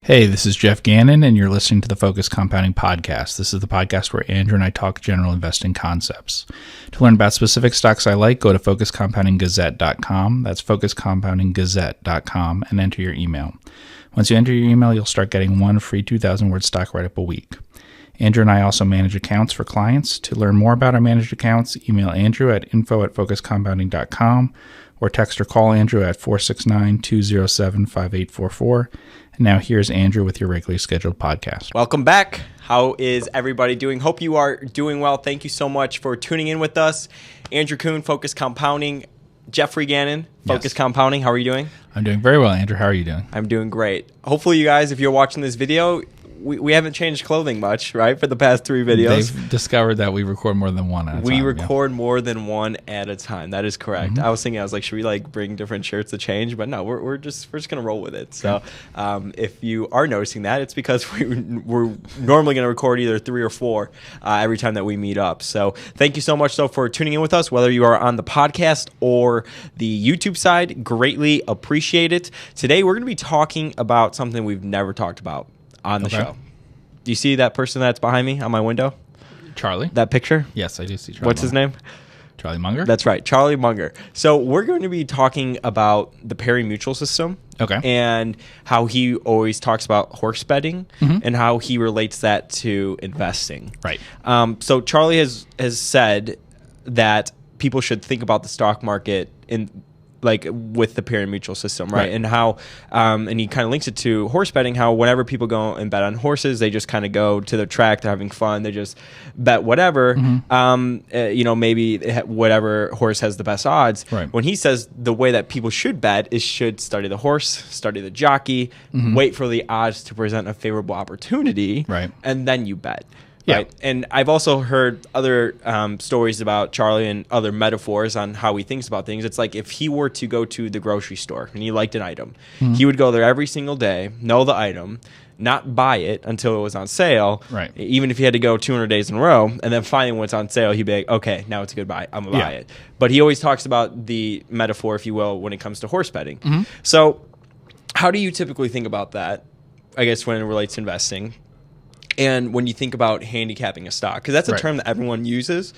Hey, this is Geoff Gannon, and you're listening to the Focus Compounding Podcast. This is the podcast where Andrew and I talk general investing concepts. To learn about specific stocks I like, go to focuscompoundinggazette.com. That's focuscompoundinggazette.com, and enter your email. Once you enter your email, you'll start getting one free 2,000-word stock write-up a week. Andrew and I also manage accounts for clients. To learn more about our managed accounts, email Andrew at info@focuscompounding.com or text or call Andrew at 469-207-5844. And now here's Andrew with your regularly scheduled podcast. Welcome back. How is everybody doing? Hope you are doing well. Thank you so much for tuning in with us. Andrew Kuhn, Focus Compounding. Geoff Gannon, Focus Compounding. How are you doing? I'm doing very well, Andrew. How are you doing? I'm doing great. Hopefully you guys, if you're watching this video, we haven't changed clothing much, right, for the past 3 videos. They've discovered that we record more than one at a time. We record more than one at a time. That is correct. Mm-hmm. I was thinking, should we bring different shirts to change? But no, we're just gonna roll with it. So if you are noticing that, it's because we're normally gonna record either 3 or 4 every time that we meet up. So thank you so much though for tuning in with us, whether you are on the podcast or the YouTube side. Greatly appreciate it. Today we're gonna be talking about something we've never talked about on the show. Do you see that person that's behind me on my window? Charlie? That picture? Yes, I do see Charlie. What's his name? Charlie Munger? That's right, Charlie Munger. So we're going to be talking about the Pari-Mutual system. Okay. And how he always talks about horse betting and how he relates that to investing. Right. So Charlie has said that people should think about the stock market with the Pari-Mutual system, right? And how, and he kind of links it to horse betting, how whenever people go and bet on horses, they just kind of go to the track, they're having fun, they just bet whatever, maybe whatever horse has the best odds. Right. When he says the way that people should bet is should study the horse, study the jockey, wait for the odds to present a favorable opportunity, right, and then you bet. Right. Yeah. And I've also heard other stories about Charlie and other metaphors on how he thinks about things. It's like if he were to go to the grocery store and he liked an item, he would go there every single day, know the item, not buy it until it was on sale. Right. Even if he had to go 200 days in a row, and then finally when it's on sale, he'd be like, okay, now it's a good buy. I'm going to buy it. But he always talks about the metaphor, if you will, when it comes to horse betting. So how do you typically think about that, I guess, when it relates to investing? And when you think about handicapping a stock, because that's a term that everyone uses,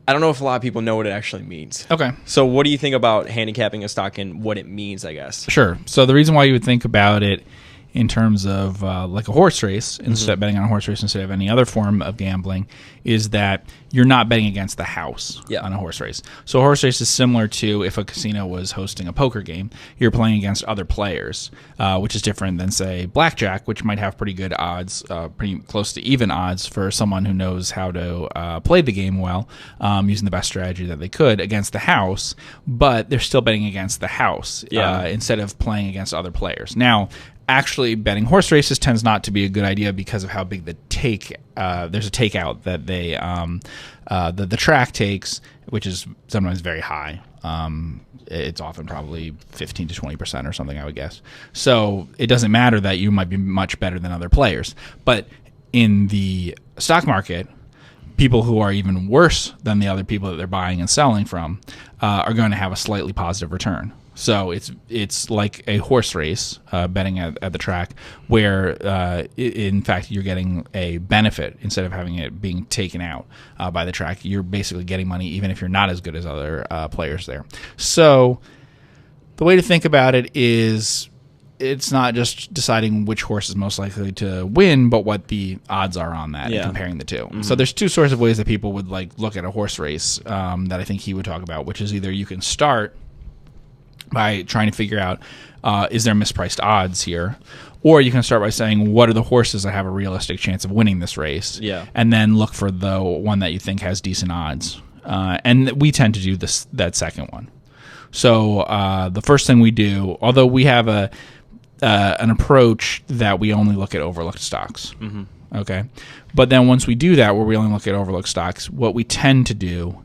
I don't know if a lot of people know what it actually means. Okay. So what do you think about handicapping a stock and what it means, I guess? Sure. So the reason why you would think about it in terms of like a horse race, instead of betting on a horse race instead of any other form of gambling, is that you're not betting against the house on a horse race. So a horse race is similar to if a casino was hosting a poker game. You're playing against other players, which is different than, say, blackjack, which might have pretty good odds, pretty close to even odds for someone who knows how to play the game well, using the best strategy that they could against the house, but they're still betting against the house instead of playing against other players. Now, actually, betting horse races tends not to be a good idea because of how big the there's a takeout that they the track takes, which is sometimes very high. It's often probably 15 to 20% or something, I would guess. So it doesn't matter that you might be much better than other players. But in the stock market, people who are even worse than the other people that they're buying and selling from are going to have a slightly positive return. So it's like a horse race, betting at the track, where in fact you're getting a benefit instead of having it being taken out by the track. You're basically getting money even if you're not as good as other players there. So the way to think about it is it's not just deciding which horse is most likely to win, but what the odds are on that and comparing the two. So there's 2 sorts of ways that people would look at a horse race that I think he would talk about, which is either you can start by trying to figure out, is there mispriced odds here? Or you can start by saying, what are the horses that have a realistic chance of winning this race? And then look for the one that you think has decent odds. And we tend to do that second one. So the first thing we do, although we have an approach that we only look at overlooked stocks. Okay. But then once we do that, where we only look at overlooked stocks, what we tend to do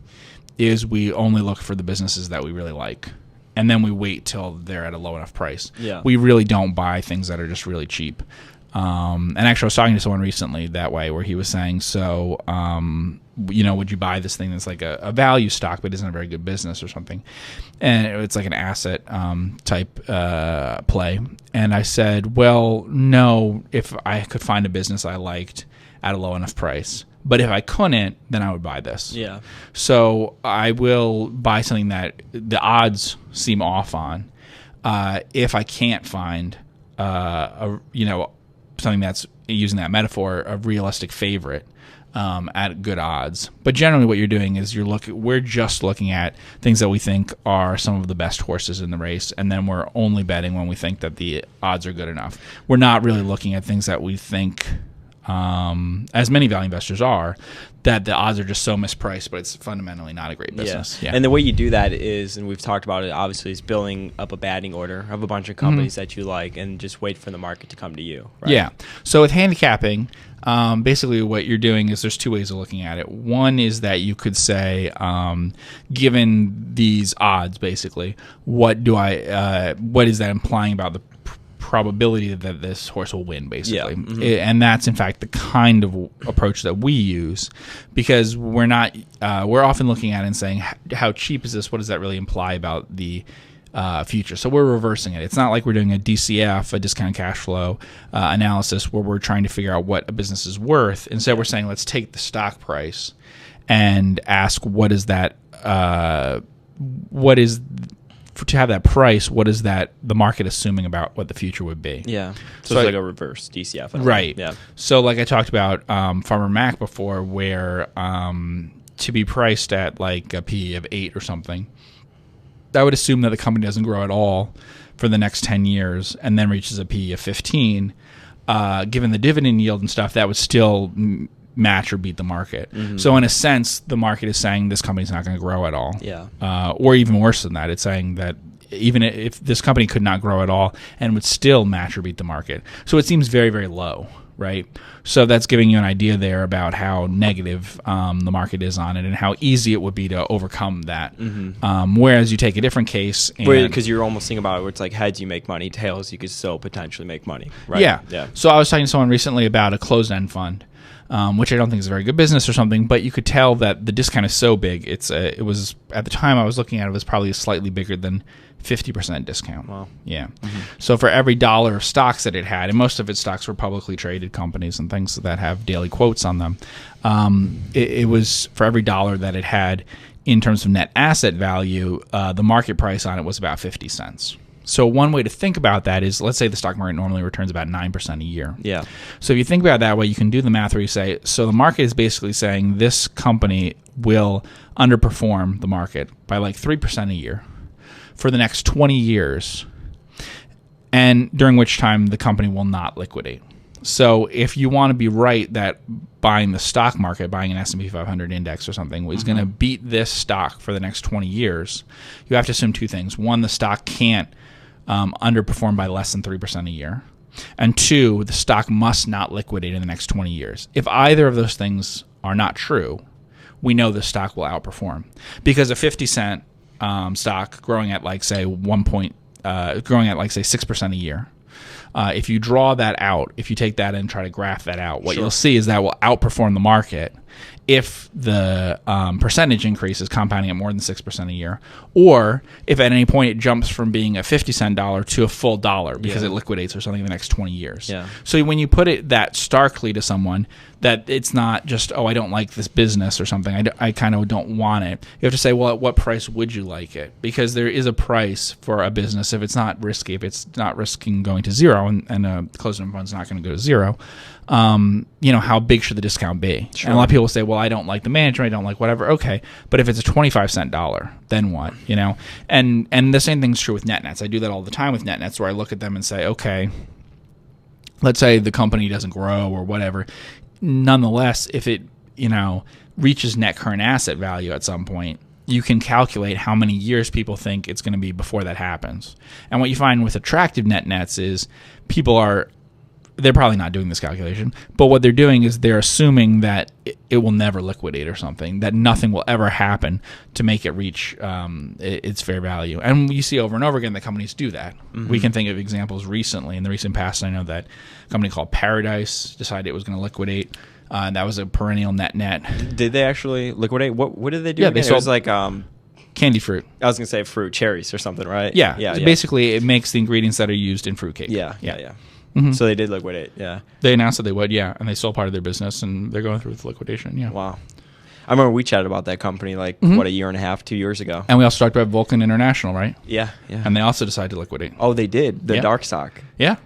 is we only look for the businesses that we really like. and then we wait till they're at a low enough price. Yeah. We really don't buy things that are just really cheap. And actually, I was talking to someone recently that way, where he was saying, so, would you buy this thing that's like a value stock but isn't a very good business or something? And it's like an asset type play. And I said, well, no, if I could find a business I liked at a low enough price. But if I couldn't, then I would buy this. Yeah. So I will buy something that the odds seem off on. If I can't find, something that's, using that metaphor, a realistic favorite at good odds. But generally, what you're doing is we're just looking at things that we think are some of the best horses in the race, and then we're only betting when we think that the odds are good enough. We're not really looking at things that we think, as many value investors are, that the odds are just so mispriced, but it's fundamentally not a great business. Yeah. And the way you do that is, and we've talked about it, obviously, is building up a batting order of a bunch of companies that you like, and just wait for the market to come to you. Right? Yeah. So with handicapping, basically what you're doing is there's two ways of looking at it. One is that you could say, given these odds, basically, what is that implying about the probability that this horse will win, basically. Yeah. And that's in fact the kind of approach that we use, because we're often looking at it and saying, how cheap is this? What does that really imply about the future? So we're reversing it. It's not like we're doing a DCF, a discounted cash flow analysis, where we're trying to figure out what a business is worth. Instead, we're saying, let's take the stock price and ask, to have that price, what is that the market assuming about what the future would be? Yeah. So it's like a reverse DCF. Right. Yeah. So like I talked about Farmer Mac before, where to be priced at like a P of 8 or something, that would assume that the company doesn't grow at all for the next 10 years and then reaches a P of 15. Given the dividend yield and stuff, that would still match or beat the market. So in a sense, the market is saying this company's not going to grow at all. Yeah. Or even worse than that, it's saying that even if this company could not grow at all and would still match or beat the market. So it seems very, very low, right? So that's giving you an idea there about how negative the market is on it and how easy it would be to overcome that. Whereas you take a different case. Because you're almost thinking about it where it's like heads you make money, tails you could still potentially make money, right? Yeah. So I was talking to someone recently about a closed-end fund, which I don't think is a very good business or something, but you could tell that the discount is so big. It was, at the time I was looking at it, was probably slightly bigger than 50% discount. Wow. Yeah. So for every dollar of stocks that it had, and most of its stocks were publicly traded companies and things that have daily quotes on them, it was for every dollar that it had in terms of net asset value, the market price on it was about 50 cents. So one way to think about that is, let's say the stock market normally returns about 9% a year. Yeah. So if you think about it that way, you can do the math where you say, so the market is basically saying this company will underperform the market by like 3% a year for the next 20 years, and during which time the company will not liquidate. So if you want to be right that buying the stock market, buying an S&P 500 index or something, is going to beat this stock for the next 20 years, you have to assume two things. One, the stock can't underperform by less than 3% a year. And two, the stock must not liquidate in the next 20 years. If either of those things are not true, we know the stock will outperform. Because a 50-cent stock growing at like say 6% a year, if you draw that out, if you take that and try to graph that out, what you'll see is that will outperform the market if the percentage increase is compounding at more than 6% a year, or if at any point it jumps from being a 50-cent dollar to a full dollar because it liquidates or something in the next 20 years. Yeah. So when you put it that starkly to someone, that it's not just, oh, I don't like this business or something, I kind of don't want it. You have to say, well, at what price would you like it? Because there is a price for a business if it's not risky, if it's not risking going to zero, and a closed-end fund's not going to go to zero. How big should the discount be? Sure. And a lot of people say, well, I don't like the management, I don't like whatever. Okay, but if it's a 25-cent dollar, then what? And the same thing's true with net nets. I do that all the time with net nets, where I look at them and say, okay, let's say the company doesn't grow or whatever. Nonetheless, if it reaches net current asset value at some point, you can calculate how many years people think it's going to be before that happens. And what you find with attractive net nets is people are they're probably not doing this calculation, but what they're doing is they're assuming that it will never liquidate or something, that nothing will ever happen to make it reach its fair value. And you see over and over again that companies do that. Mm-hmm. We can think of examples recently. In the recent past, I know that a company called Paradise decided it was going to liquidate. That was a perennial net. Did they actually liquidate? What did they do? Yeah, again? they sold it was like candy fruit. I was going to say fruit, cherries or something, right? Yeah. Basically, it makes the ingredients that are used in fruitcake. Yeah. Mm-hmm. So they did liquidate, yeah. They announced that they would, yeah, and they sold part of their business, and they're going through with liquidation, yeah. Wow. I remember we chatted about that company like, a year and a half, 2 years ago. And we also talked about Vulcan International, right? Yeah. And they also decided to liquidate. Oh, they did? The dark stock? Yeah.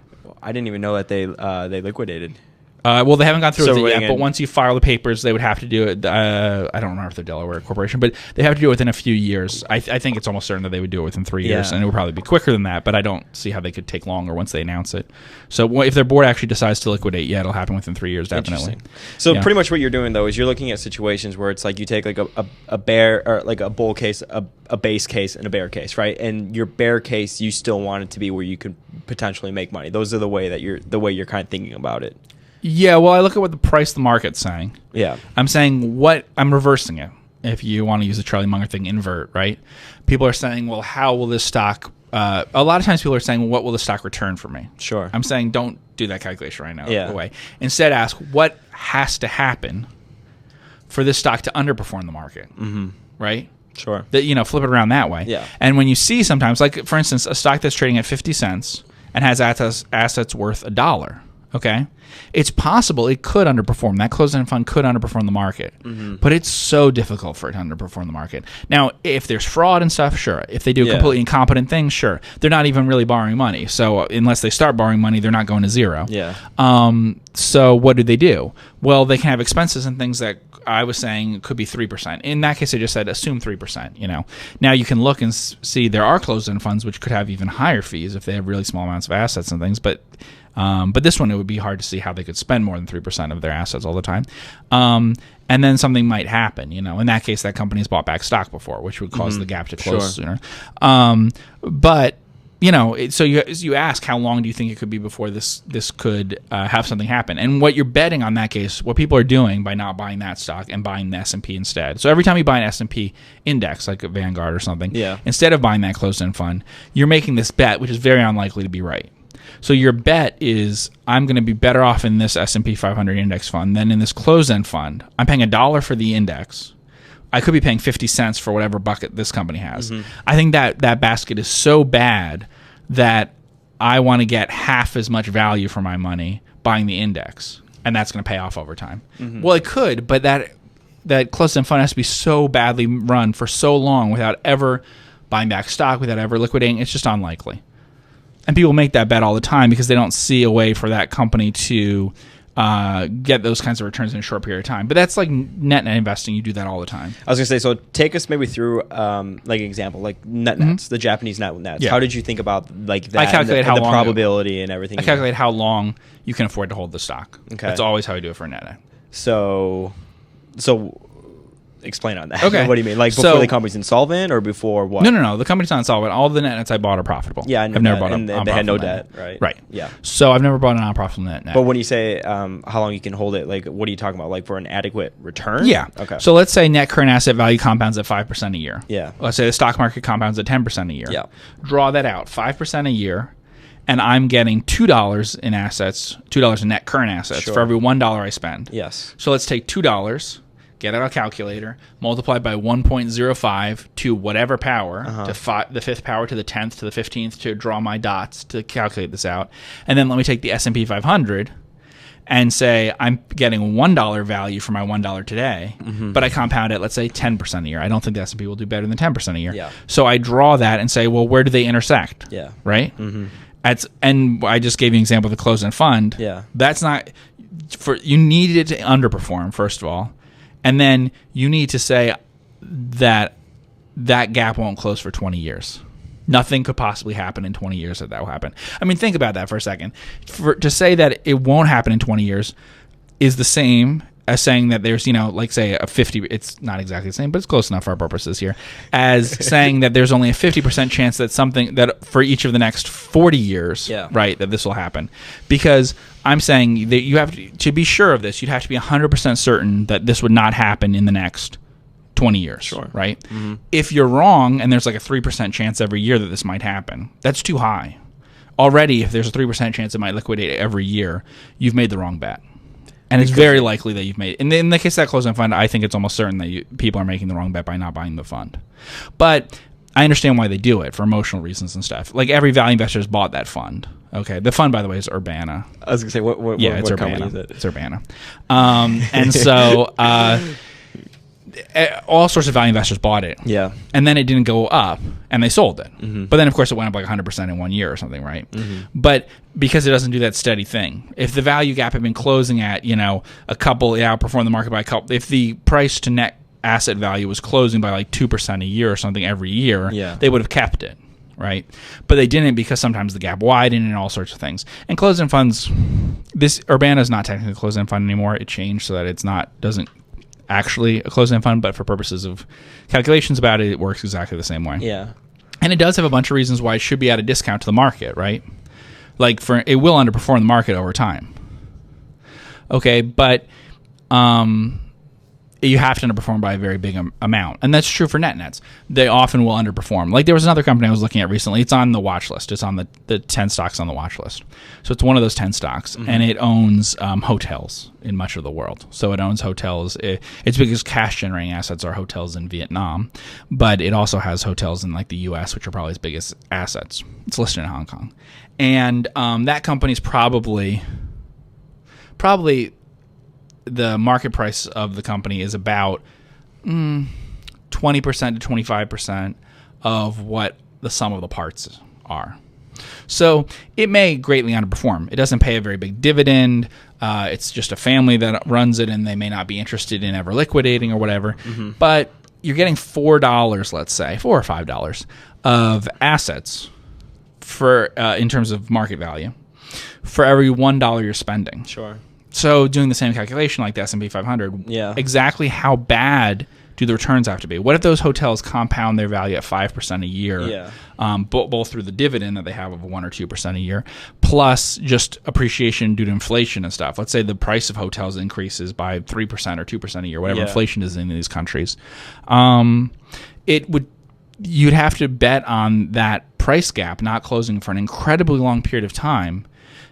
I didn't even know that they liquidated. Well, they haven't gone through with it yet, but once you file the papers, they would have to do it. I don't remember if they're Delaware Corporation, but they have to do it within a few years. I think it's almost certain that they would do it within 3 years, and it would probably be quicker than that, but I don't see how they could take longer once they announce it. So if their board actually decides to liquidate, it'll happen within 3 years, definitely. So pretty much what you're doing, though, is you're looking at situations where it's like you take like a bear or like a bull case, a base case, and a bear case, right? And your bear case, you still want it to be where you could potentially make money. Those are the way you're kind of thinking about it. Yeah, well, I look at what the price the market's saying. Yeah. I'm saying I'm reversing it. If you want to use the Charlie Munger thing, invert, right? People are saying, well, how will this stock, a lot of times people are saying, well, what will the stock return for me? Sure. I'm saying don't do that calculation right now. Yeah. Away. Instead, ask what has to happen for this stock to underperform the market, right? Sure. Flip it around that way. Yeah. And when you see sometimes, like, for instance, a stock that's trading at 50 cents and has assets worth $1, okay? It's possible it could underperform. That closed-end fund could underperform the market. But it's so difficult for it to underperform the market. Now, if there's fraud and stuff, sure. If they do completely incompetent things, sure. They're not even really borrowing money. So unless they start borrowing money, they're not going to zero. Yeah. So what do? Well, they can have expenses and things that I was saying could be 3%. In that case, I just said assume 3%. Now you can look and see there are closed-end funds which could have even higher fees if they have really small amounts of assets and things. But this one, it would be hard to see how they could spend more than 3% of their assets all the time. And then something might happen. In that case, that company's bought back stock before, which would cause the gap to close sooner. But so you ask, how long do you think it could be before this could have something happen? And what you're betting on that case, what people are doing by not buying that stock and buying the S&P instead. So every time you buy an S&P index, like a Vanguard or something, instead of buying that closed-end fund, you're making this bet, which is very unlikely to be right. So your bet is, I'm going to be better off in this S&P 500 index fund than in this closed-end fund. I'm paying $1 for the index. I could be paying 50 cents for whatever bucket this company has. I think that basket is so bad that I want to get half as much value for my money buying the index, and that's going to pay off over time. Well, it could, but that closed-end fund has to be so badly run for so long without ever buying back stock, without ever liquidating. It's just unlikely. And people make that bet all the time because they don't see a way for that company to get those kinds of returns in a short period of time. But that's like net investing. You do that all the time. I was going to say, so take us maybe through like an example, like net nets, the Japanese net nets. Yeah. How did you think about like that? I calculate how the long probability and everything. I calculate how long you can afford to hold the stock. Okay. That's always how I do it for a net. So explain on that. Okay. What do you mean? Like before the company's insolvent or before what? No. The company's not insolvent. All the net nets I bought are profitable. Yeah, I've never bought and they had no debt, right? Right. Yeah. So I've never bought a non-profitable net. But when you say how long you can hold it, like what are you talking about? Like for an adequate return? Yeah. Okay. So let's say net current asset value compounds at 5% a year. Yeah. Let's say the stock market compounds at 10% a year. Yeah. Draw that out, 5% a year, and I'm getting $2 in assets, $2 in net current assets for every $1 I spend. Yes. So let's take $2. Get out a calculator, multiply by 1.05 to whatever power, to the fifth power to the 10th to the 15th to draw my dots to calculate this out. And then let me take the S&P 500 and say I'm getting $1 value for my $1 today, but I compound it, let's say 10% a year. I don't think the S&P will do better than 10% a year. Yeah. So I draw that and say, well, where do they intersect? Yeah. Right? And I just gave you an example of the closed-end fund. Yeah. That's not you need it to underperform, first of all. And then you need to say that gap won't close for 20 years. Nothing could possibly happen in 20 years that will happen. I mean, think about that for a second. To say that it won't happen in 20 years is the same as saying that there's, like say a 50, it's not exactly the same, but it's close enough for our purposes here, as saying that there's only a 50% chance that something that for each of the next 40 years, right, that this will happen. Because I'm saying that you have to be sure of this, you'd have to be 100% certain that this would not happen in the next 20 years, right? Mm-hmm. If you're wrong and there's like a 3% chance every year that this might happen, that's too high. Already, if there's a 3% chance it might liquidate every year, you've made the wrong bet. And it's very likely that you've made it. In the case of that closed-end fund, I think it's almost certain that people are making the wrong bet by not buying the fund. But I understand why they do it, for emotional reasons and stuff. Like every value investor has bought that fund. Okay, the fund, by the way, is Urbana. I was going to say, what it's what Urbana. company is it? It's Urbana. And so all sorts of value investors bought it. Yeah. And then it didn't go up, and they sold it. Mm-hmm. But then, of course, it went up like 100% in 1 year or something, right? Mm-hmm. But because it doesn't do that steady thing. If the value gap had been closing at, a couple, it outperformed the market by a couple. If the price to net asset value was closing by like 2% a year or something every year, they would have kept it, right? But they didn't, because sometimes the gap widened and all sorts of things. And closed-end funds, this Urbana is not technically a closed-end fund anymore. It changed so that it's not, doesn't actually a closed-end fund, but for purposes of calculations about it, it works exactly the same way. Yeah. And it does have a bunch of reasons why it should be at a discount to the market, right? Like it will underperform the market over time. Okay, but you have to underperform by a very big amount. And that's true for nets. They often will underperform. Like there was another company I was looking at recently. It's on the watch list. It's on the 10 stocks on the watch list. So it's one of those 10 stocks. Mm-hmm. And it owns hotels in much of the world. So it owns hotels. Its biggest cash generating assets are hotels in Vietnam. But it also has hotels in like the US, which are probably its biggest assets. It's listed in Hong Kong. And that company's probably the market price of the company is about 20% to 25% of what the sum of the parts are. So it may greatly underperform. It doesn't pay a very big dividend. It's just a family that runs it, and they may not be interested in ever liquidating or whatever. Mm-hmm. But you're getting $4, let's say, $4 or $5 of assets for in terms of market value for every $1 you're spending. Sure. So doing the same calculation like the S&P 500, exactly how bad do the returns have to be? What if those hotels compound their value at 5% a year, both through the dividend that they have of 1 or 2% a year, plus just appreciation due to inflation and stuff? Let's say the price of hotels increases by 3% or 2% a year, whatever inflation is in these countries. You'd have to bet on that price gap not closing for an incredibly long period of time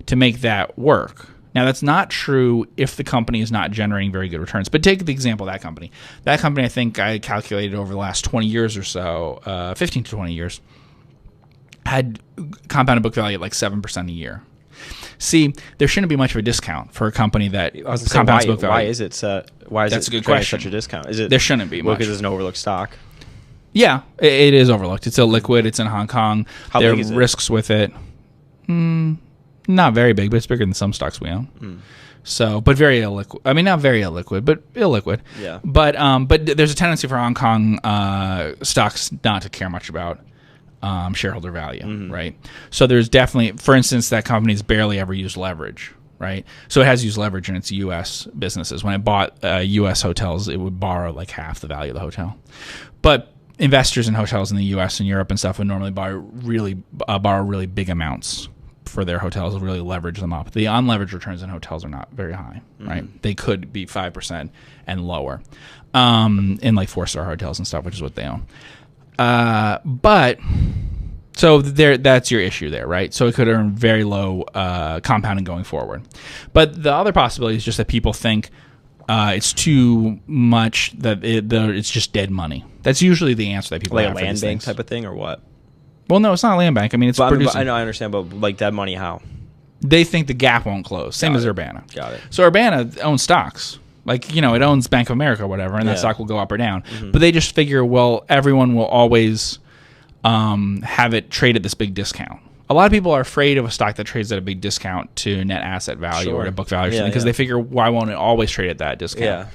to make that work. Now, that's not true if the company is not generating very good returns. But take the example of that company. That company, I think I calculated over the last 20 years or so, 15 to 20 years, had compounded book value at like 7% a year. See, there shouldn't be much of a discount for a company that compounds book value. Why is it? That's a good question. Such a discount? Is it? There shouldn't be much. Because it's an overlooked stock. Yeah, it is overlooked. It's illiquid. It's in Hong Kong. There are risks with it. Not very big, but it's bigger than some stocks we own. So, but very illiquid. I mean, not very illiquid, but illiquid. Yeah. But there's a tendency for Hong Kong stocks not to care much about shareholder value, right? So there's definitely, for instance, that company's barely ever used leverage, right? So it has used leverage in its U.S. businesses. When it bought U.S. hotels, it would borrow like half the value of the hotel. But investors in hotels in the U.S. and Europe and stuff would normally borrow really big amounts for their hotels, really leverage them up. The unleveraged returns in hotels are not very high, right? They could be 5% and lower in like 4-star hotels and stuff, which is what they own. But so that's your issue there, right? So it could earn very low compounding going forward. But the other possibility is just that people think it's too much, that it's just dead money. That's usually the answer that people have like a land bank type of thing, or what? Well, no, it's not a land bank. I mean, it's producing. I know, I understand, but like dead money, how? They think the gap won't close. Same as Urbana. Got it. So Urbana owns stocks. Like, it owns Bank of America or whatever, and that stock will go up or down. Mm-hmm. But they just figure, well, everyone will always have it trade at this big discount. A lot of people are afraid of a stock that trades at a big discount to net asset value or to book value or something because they figure, why won't it always trade at that discount?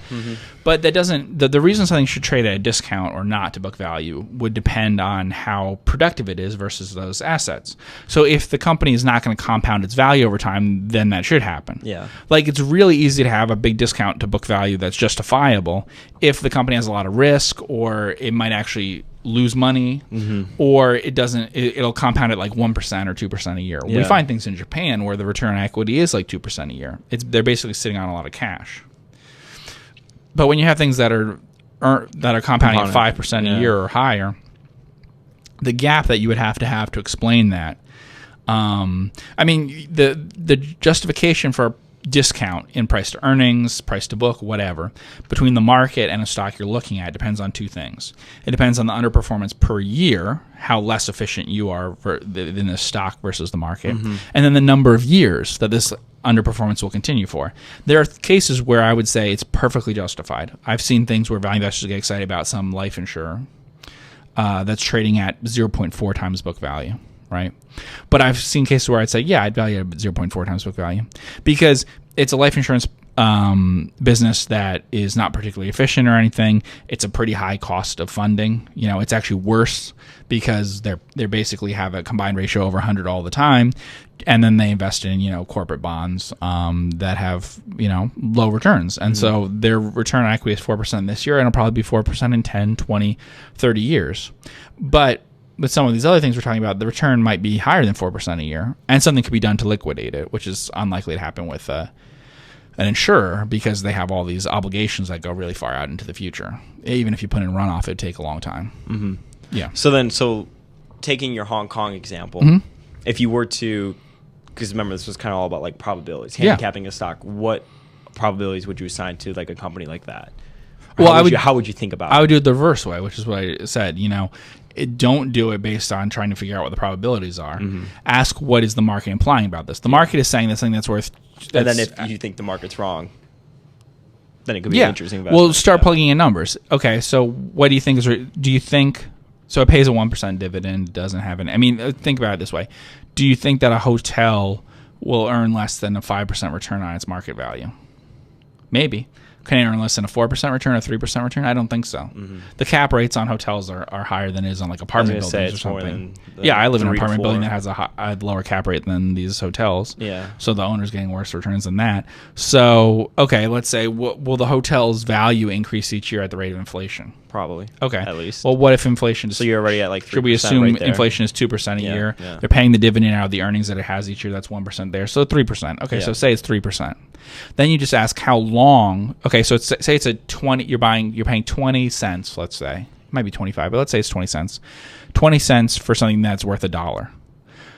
But that doesn't. The reason something should trade at a discount or not to book value would depend on how productive it is versus those assets. So if the company is not going to compound its value over time, then that should happen. Like it's really easy to have a big discount to book value that's justifiable if the company has a lot of risk or it might actually lose money, or it'll compound at like 1% or 2% a year. We find things in Japan where the return on equity is like 2% a year. They're basically sitting on a lot of cash. But when you have things that are compounding at 5% a year or higher, the gap that you would have to explain that, I mean, the justification for discount in price to earnings, price to book, whatever, between the market and a stock you're looking at depends on two things. It depends on the underperformance per year, how less efficient you are in the stock versus the market, and then the number of years that this underperformance will continue for. There are cases where I would say it's perfectly justified. I've seen things where value investors get excited about some life insurer that's trading at 0.4 times book value. Right. But I've seen cases where I'd say, yeah, I'd value it at 0.4 times book value because it's a life insurance business that is not particularly efficient or anything. It's a pretty high cost of funding. You know, it's actually worse because they basically have a combined ratio over 100 all the time. And then they invest in, corporate bonds that have, low returns. And so their return on equity is 4% this year, and it'll probably be 4% in 10, 20, 30 years. But with some of these other things we're talking about, the return might be higher than 4% a year, and something could be done to liquidate it, which is unlikely to happen with an insurer because they have all these obligations that go really far out into the future. Even if you put in runoff, it'd take a long time. Yeah. So taking your Hong Kong example, if you were to, because remember this was kind of all about like probabilities, handicapping a stock, what probabilities would you assign to like a company like that? Well, how would you think about it? I would do it the reverse way, which is what I said. Don't do it based on trying to figure out what the probabilities are. Ask what is the market implying about this. The market is saying this thing that's worth. And then if you think the market's wrong, then it could be an interesting investment. Well, start plugging in numbers. Okay, so what do you think is? Do you think so? It pays a 1% dividend. Doesn't have any. I mean, think about it this way: do you think that a hotel will earn less than a 5% return on its market value? Maybe. Can it earn less than a 4% return, a 3% return? I don't think so. The cap rates on hotels are higher than it is on like apartment buildings or something. I live in an apartment building that has a lower cap rate than these hotels. So the owner's getting worse returns than that. So, okay, let's say, will the hotel's value increase each year at the rate of inflation? Probably. Okay. At least. Well, what if inflation is... So you're already at like 3% should we assume right there? Inflation is 2% a year? They're paying the dividend out of the earnings that it has each year. That's 1% there. So 3%. Okay, so say it's 3%. Then you just ask how long... Okay, so say it's a 20... You're paying 20 cents, let's say. It might be 25, but let's say it's 20 cents. 20 cents for something that's worth $1.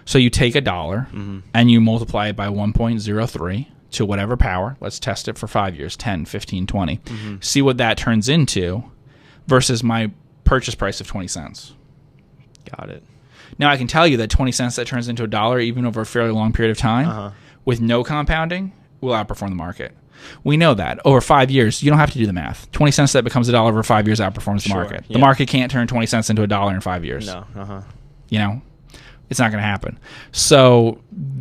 So you take $1 and you multiply it by 1.03 to whatever power. Let's test it for 5 years, 10, 15, 20. See what that turns into versus my purchase price of 20 cents. Got it. Now, I can tell you that 20 cents that turns into $1, even over a fairly long period of time, with no compounding, will outperform the market. We know that. Over 5 years, you don't have to do the math. 20 cents that becomes $1 over 5 years outperforms the market. The market can't turn 20 cents into $1 in 5 years. No. It's not going to happen. So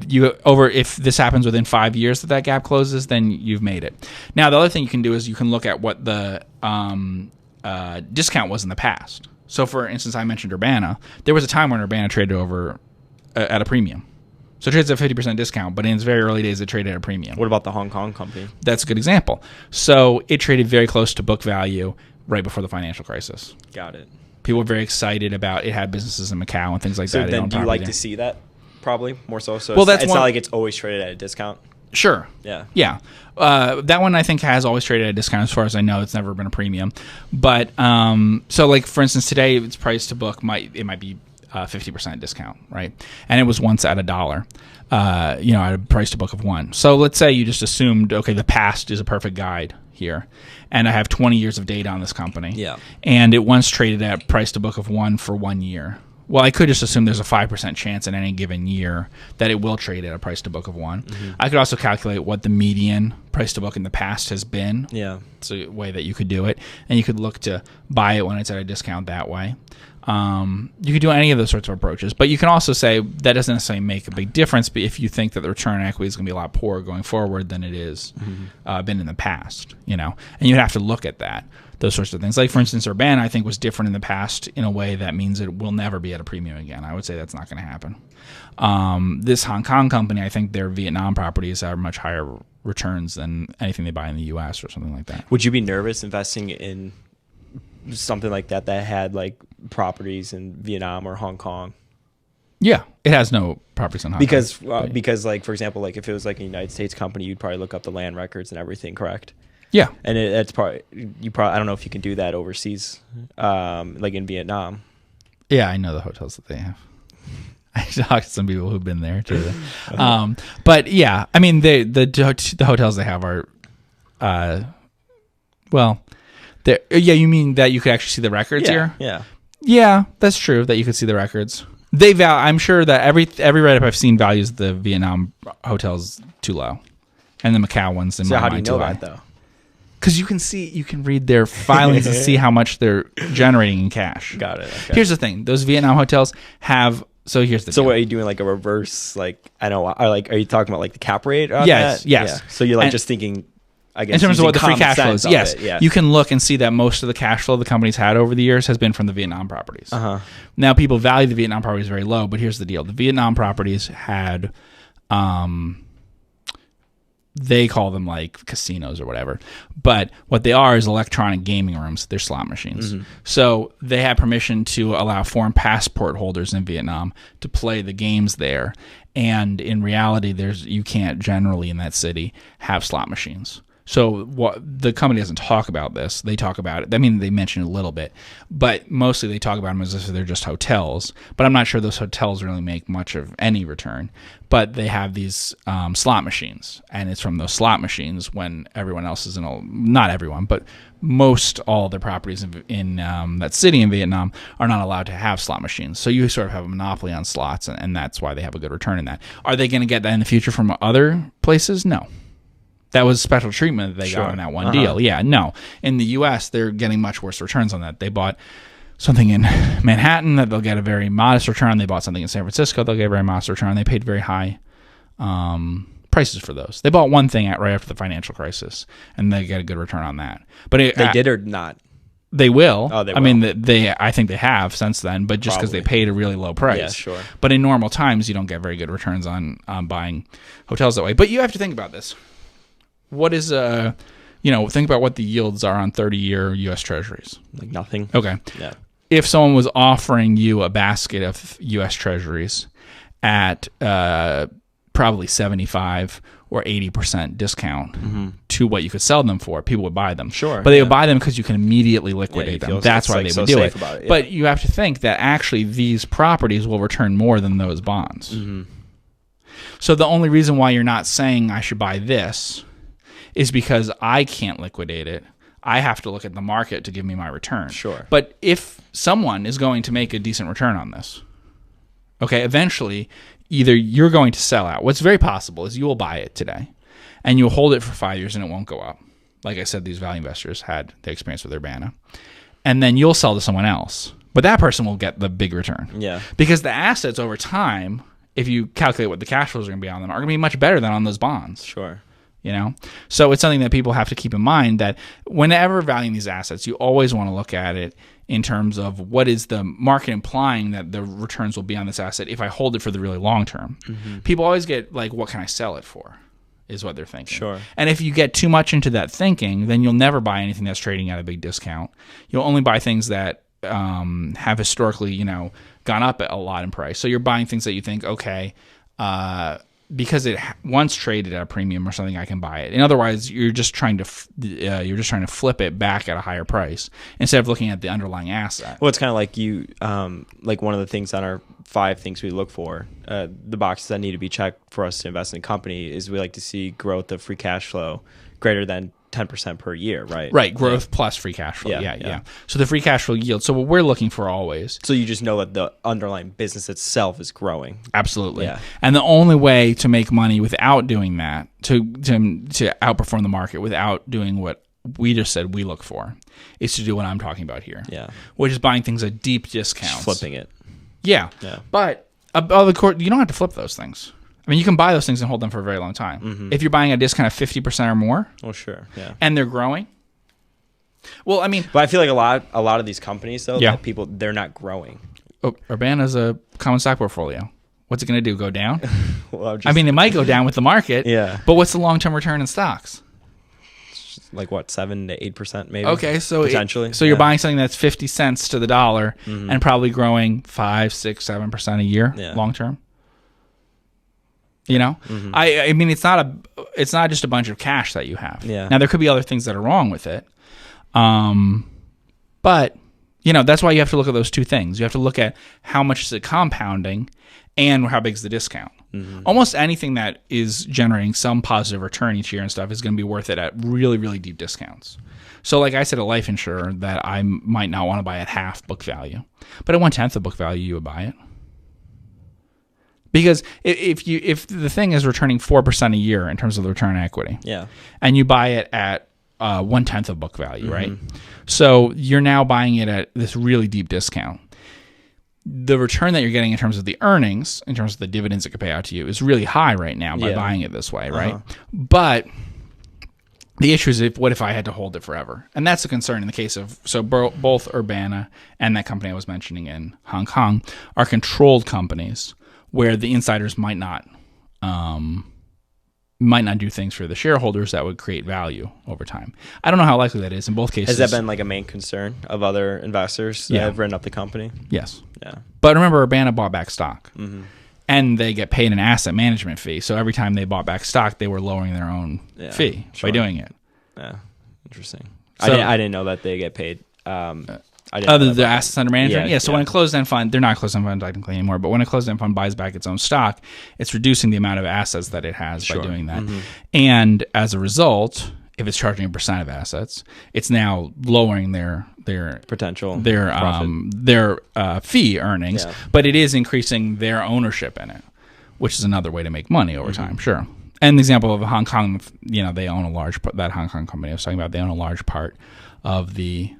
if this happens within 5 years that gap closes, then you've made it. Now, the other thing you can do is you can look at what the discount was in the past. So, for instance, I mentioned Urbana. There was a time when Urbana traded over at a premium. So it trades at a 50% discount, but in its very early days, it traded at a premium. What about the Hong Kong company? That's a good example. So it traded very close to book value right before the financial crisis. Got it. People were very excited about it. Had businesses in Macau and things like that. So then do you like to see that? Probably more so. So well, it's not like it's always traded at a discount. Sure. Yeah. That one I think has always traded at a discount. As far as I know, it's never been a premium. But so like for instance, today its price to book might be 50% discount, right? And it was once at $1, at a price to book of 1. So let's say you just assumed, okay, the past is a perfect guide here, and I have 20 years of data on this company. Yeah. And it once traded at price to book of 1 for 1 year. Well, I could just assume there's a 5% chance in any given year that it will trade at a price to book of 1. I could also calculate what the median price to book in the past has been. Yeah. It's a way that you could do it. And you could look to buy it when it's at a discount that way. You could do any of those sorts of approaches, but you can also say that doesn't necessarily make a big difference. But if you think that the return on equity is going to be a lot poorer going forward than it is been in the past, and you'd have to look at that, those sorts of things. Like for instance, Urbana, I think was different in the past in a way that means it will never be at a premium again. I would say that's not going to happen. This Hong Kong company, I think their Vietnam properties are much higher returns than anything they buy in the U.S. or something like that. Would you be nervous investing in something like that had like properties in Vietnam or Hong Kong? Yeah, it has no properties in Hong Kong. Because like, for example, like if it was like a United States company, you'd probably look up the land records and everything, correct? Yeah. And it's probably, I don't know if you can do that overseas, like in Vietnam. Yeah, I know the hotels that they have. I talked to some people who've been there too. But yeah, I mean, the hotels they have are, you mean that you could actually see the records here? Yeah. Yeah, that's true that you could see the records. I'm sure that every write-up I've seen values the Vietnam hotels too low, and the Macau ones in my mind too high. So how do you know that though? Because you can read their filings and see how much they're generating in cash. Got it. Okay. Here's the thing: those Vietnam hotels have. So here's the. So deal. what are you doing? Like a reverse? Like I know. Are you talking about like the cap rate? On yes. That? Yes. Yeah. So you're like just thinking. I guess in terms of what the free cash flow is, yes, yeah. You can look and see that most of the cash flow the company's had over the years has been from the Vietnam properties. Now people value the Vietnam properties very low, but here's the deal: the Vietnam properties had, they call them like casinos or whatever, but what they are is electronic gaming rooms. They're slot machines. So they have permission to allow foreign passport holders in Vietnam to play the games there, and in reality, you can't generally in that city have slot machines. So what the company doesn't talk about this. They talk about it. I mean, they mention it a little bit, but mostly they talk about them as if they're just hotels. But I'm not sure those hotels really make much of any return. But they have these slot machines, and it's from those slot machines when everyone else is not everyone, but most all the properties in that city in Vietnam are not allowed to have slot machines. So you sort of have a monopoly on slots, and that's why they have a good return in that. Are they going to get that in the future from other places? No. That was special treatment that they got on that one deal. Yeah, no. In the U.S., they're getting much worse returns on that. They bought something in Manhattan that they'll get a very modest return. They bought something in San Francisco, they'll get a very modest return. They paid very high prices for those. They bought one thing right after the financial crisis, and they get a good return on that. But they did or not? They will. Oh, they will. I mean, I think they have since then, but just because they paid a really low price. Yeah, sure. But in normal times, you don't get very good returns on buying hotels that way. But you have to think about this. What is think about what the yields are on 30-year U.S. Treasuries. Like nothing. Okay. Yeah. If someone was offering you a basket of U.S. Treasuries at probably 75 or 80% discount to what you could sell them for, people would buy them. Sure. But they would buy them because you can immediately liquidate them. That's why they would do it. Yeah. But you have to think that actually these properties will return more than those bonds. So the only reason why you're not saying I should buy this is because I can't liquidate it. I have to look at the market to give me my return. Sure. But if someone is going to make a decent return on this, okay, eventually either you're going to sell out. What's very possible is you will buy it today and you'll hold it for 5 years and it won't go up. Like I said, these value investors had the experience with Urbana. And then you'll sell to someone else. But that person will get the big return. Yeah. Because the assets over time, if you calculate what the cash flows are going to be on them, are going to be much better than on those bonds. Sure. So it's something that people have to keep in mind, that whenever valuing these assets, you always want to look at it in terms of what is the market implying that the returns will be on this asset if I hold it for the really long term. People always get like, what can I sell it for, is what they're thinking. Sure. And if you get too much into that thinking, then you'll never buy anything that's trading at a big discount. You'll only buy things that have historically gone up a lot in price. So you're buying things that you think, okay, because it once traded at a premium or something, I can buy it. And otherwise, you're just trying to flip it back at a higher price instead of looking at the underlying asset. Well, it's kind of like like one of the things on our 5 things we look for, the boxes that need to be checked for us to invest in a company, is we like to see growth of free cash flow greater than 10% per year, right? Right, growth plus free cash flow. Yeah. So the free cash flow yield. So what we're looking for always. So you just know that the underlying business itself is growing. Absolutely. Yeah. And the only way to make money without doing that, to outperform the market without doing what we just said we look for is to do what I'm talking about here. Yeah. Which is buying things at deep discounts. Just flipping it. Yeah. But you don't have to flip those things. I mean, you can buy those things and hold them for a very long time. Mm-hmm. If you're buying a discount of 50% or more. Oh, sure. Yeah. And they're growing. Well, I mean. But I feel like a lot of these companies, though, that they're not growing. Oh, Urbana's a common stock portfolio. What's it going to do? Go down? Well, I mean, it might go down with the market. Yeah. But what's the long-term return in stocks? Like what, 7 to 8% maybe? Okay, so potentially. You're buying something that's 50 cents to the dollar and probably growing 5, 6, 7% a year long term. You know, I mean, it's not just a bunch of cash that you have. Yeah. Now there could be other things that are wrong with it, but you know that's why you have to look at those two things. You have to look at how much is it compounding, and how big is the discount. Almost anything that is generating some positive return each year and stuff is going to be worth it at really, really deep discounts. So like I said, a life insurer that I might not want to buy at half book value, but at 1/10 of book value, you would buy it. Because if the thing is returning 4% a year in terms of the return on equity, and you buy it at 1/10 of book value, right? So you're now buying it at this really deep discount. The return that you're getting in terms of the earnings, in terms of the dividends it could pay out to you, is really high right now by buying it this way, right? But the issue is, what if I had to hold it forever? And that's a concern in the case of, both Urbana and that company I was mentioning in Hong Kong are controlled companies where the insiders might not do things for the shareholders that would create value over time. I don't know how likely that is in both cases. Has that been like a main concern of other investors that have written up the company? Yes. Yeah. But remember, Urbana bought back stock. And they get paid an asset management fee. So every time they bought back stock, they were lowering their own fee by doing it. Yeah. Interesting. So, I didn't know that they get paid. Other the assets under management? So when a closed-end fund, they're not closed-end fund technically anymore, but when a closed-end fund buys back its own stock, it's reducing the amount of assets that it has by doing that. And as a result, if it's charging a percent of assets, it's now lowering their potential, their fee earnings, but it is increasing their ownership in it, which is another way to make money over time, sure. And the example of Hong Kong, they own that Hong Kong company I was talking about, they own a large part of the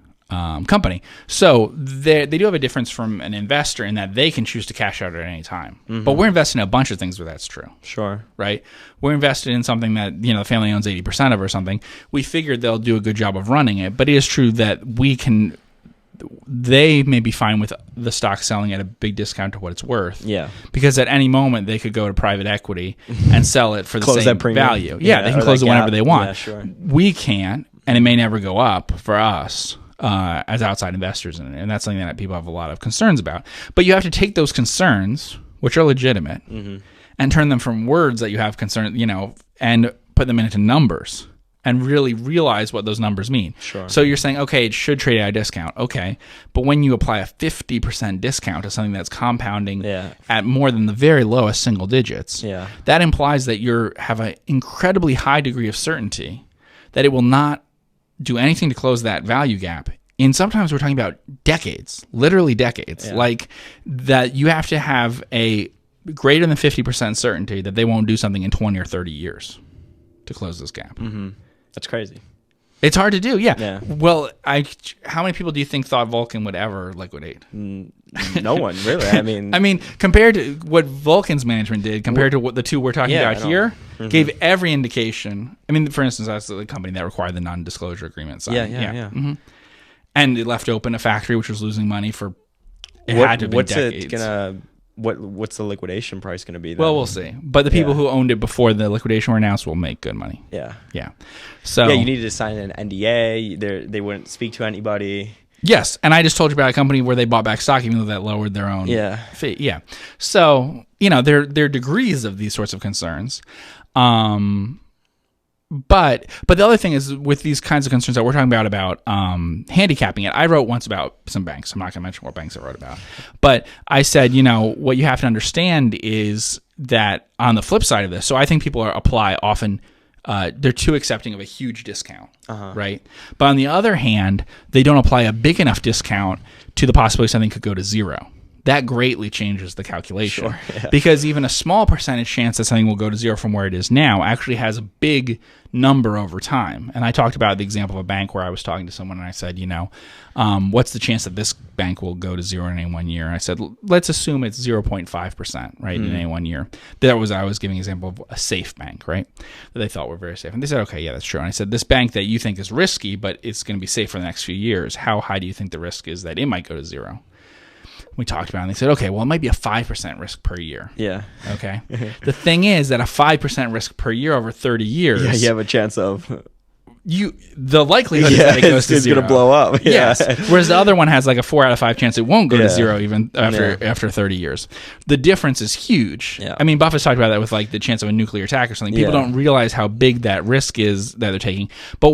company. So they do have a difference from an investor in that they can choose to cash out at any time. But we're investing in a bunch of things where that's true. Sure. Right? We're invested in something that, the family owns 80% of or something. We figured they'll do a good job of running it, but it is true that they may be fine with the stock selling at a big discount to what it's worth. Yeah. Because at any moment they could go to private equity and sell it for the same value. Yeah, they can close it whenever they want. Yeah, sure. We can't, and it may never go up for us. As outside investors in it, and that's something that people have a lot of concerns about. But you have to take those concerns, which are legitimate, and turn them from words that you have concern, and put them into numbers and really realize what those numbers mean. Sure. So you're saying, okay, it should trade at a discount. Okay. But when you apply a 50% discount to something that's compounding at more than the very lowest single digits, that implies that you have an incredibly high degree of certainty that it will not do anything to close that value gap. And sometimes we're talking about decades, literally decades. Like that you have to have a greater than 50% certainty that they won't do something in 20 or 30 years to close this gap. That's crazy. It's hard to do, yeah. Well, how many people do you think thought Vulcan would ever liquidate? No one, really. I mean, compared to what Vulcan's management did, compared to what the two we're talking about here, gave every indication. I mean, for instance, that's the company that required the non-disclosure agreement. And it left open a factory which was losing money for had to be decades. What's the liquidation price going to be then? Well, we'll see. But the people who owned it before the liquidation were announced will make good money. So you needed to sign an NDA. They wouldn't speak to anybody. Yes, and I just told you about a company where they bought back stock even though that lowered their own fee. So, there are degrees of these sorts of concerns. But the other thing is with these kinds of concerns that we're talking about handicapping it. I wrote once about some banks. I'm not going to mention what banks I wrote about. But I said, what you have to understand is that on the flip side of this, so I think people apply often, they're too accepting of a huge discount, right? But on the other hand, they don't apply a big enough discount to the possibility something could go to zero. that greatly changes the calculation. Sure, yeah. Because even a small percentage chance that something will go to zero from where it is now actually has a big number over time. And I talked about the example of a bank where I was talking to someone and I said, what's the chance that this bank will go to zero in any 1 year? And I said, let's assume it's 0.5%, right, in any 1 year. I was giving an example of a safe bank, right, that they thought were very safe. And they said, okay, yeah, that's true. And I said, this bank that you think is risky, but it's going to be safe for the next few years, how high do you think the risk is that it might go to zero? We talked about it, and they said, okay, well, it might be a 5% risk per year. Yeah. Okay. The thing is that a 5% risk per year over 30 years. Yeah, you have a chance of. The likelihood is that it goes to zero. It's going to blow up. Yeah. Yes. Whereas the other one has like a 4 out of 5 chance it won't go to zero even after 30 years. The difference is huge. Yeah. I mean, Buffett's talked about that with like the chance of a nuclear attack or something. People don't realize how big that risk is that they're taking. But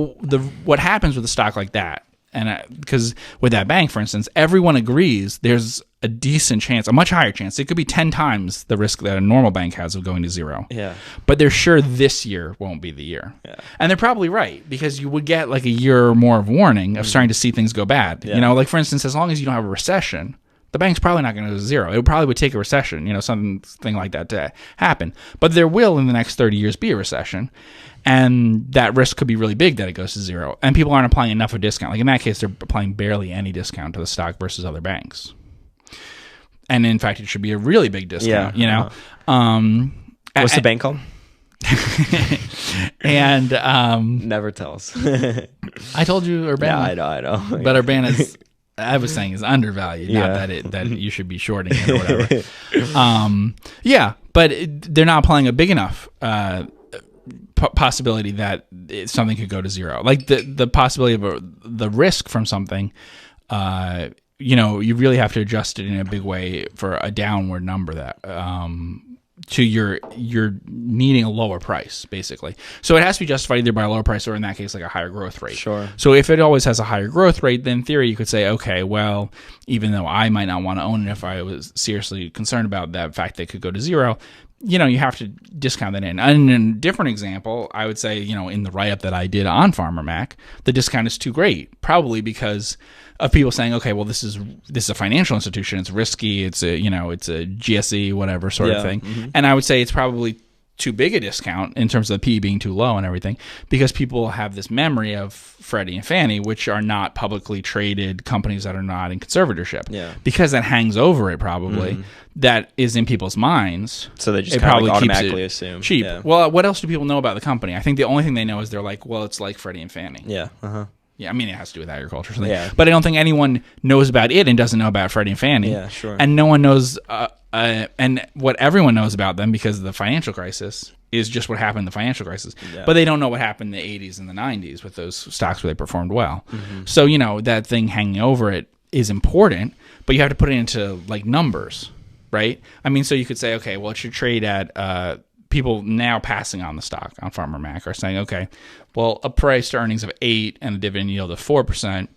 what happens with a stock like that, and because with that bank, for instance, everyone agrees there's a decent chance, a much higher chance. It could be 10 times the risk that a normal bank has of going to zero. Yeah. But they're sure this year won't be the year. Yeah. And they're probably right, because you would get like a year or more of warning of starting to see things go bad. Yeah. Like for instance, as long as you don't have a recession, the bank's probably not going to go to zero. It probably would take a recession, something like that to happen. But there will in the next 30 years be a recession. And that risk could be really big that it goes to zero. And people aren't applying enough of a discount. Like in that case, they're applying barely any discount to the stock versus other banks. And in fact, it should be a really big discount, What's the bank called? And never tell us. I told you Urbana. Yeah, I know. But Urbana is, I was saying, is undervalued. Not that you should be shorting it or whatever. But they're not applying a big enough possibility that something could go to zero. Like the possibility of the risk from something. You really have to adjust it in a big way for a downward number that to you're needing a lower price, basically. So it has to be justified either by a lower price or in that case like a higher growth rate. Sure. So if it always has a higher growth rate, then in theory you could say, okay, well, even though I might not want to own it if I was seriously concerned about that fact that it could go to zero, you have to discount that in. And in a different example, I would say, in the write-up that I did on Farmer Mac, the discount is too great, probably because of people saying, okay, well, this is a financial institution, it's risky, it's a GSE, whatever sort of thing. Mm-hmm. And I would say it's probably too big a discount in terms of the P being too low and everything, because people have this memory of Freddie and Fannie, which are not publicly traded companies that are not in conservatorship. Yeah. Because that hangs over it probably, that is in people's minds. So they just kind of automatically assume. Cheap. Yeah. Well, what else do people know about the company? I think the only thing they know is they're like, well, it's like Freddie and Fannie. Yeah. Uh-huh. Yeah, I mean, it has to do with agriculture or something. Yeah. But I don't think anyone knows about it and doesn't know about Freddie and Fannie. Yeah, sure. And no one knows, and what everyone knows about them because of the financial crisis is just what happened in the financial crisis. Yeah. But they don't know what happened in the 80s and the 90s with those stocks where they performed well. Mm-hmm. So, that thing hanging over it is important, but you have to put it into, like, numbers, right? I mean, so you could say, okay, well, it should trade at... people now passing on the stock on Farmer Mac are saying, okay, well, a price to earnings of 8 and a dividend yield of 4%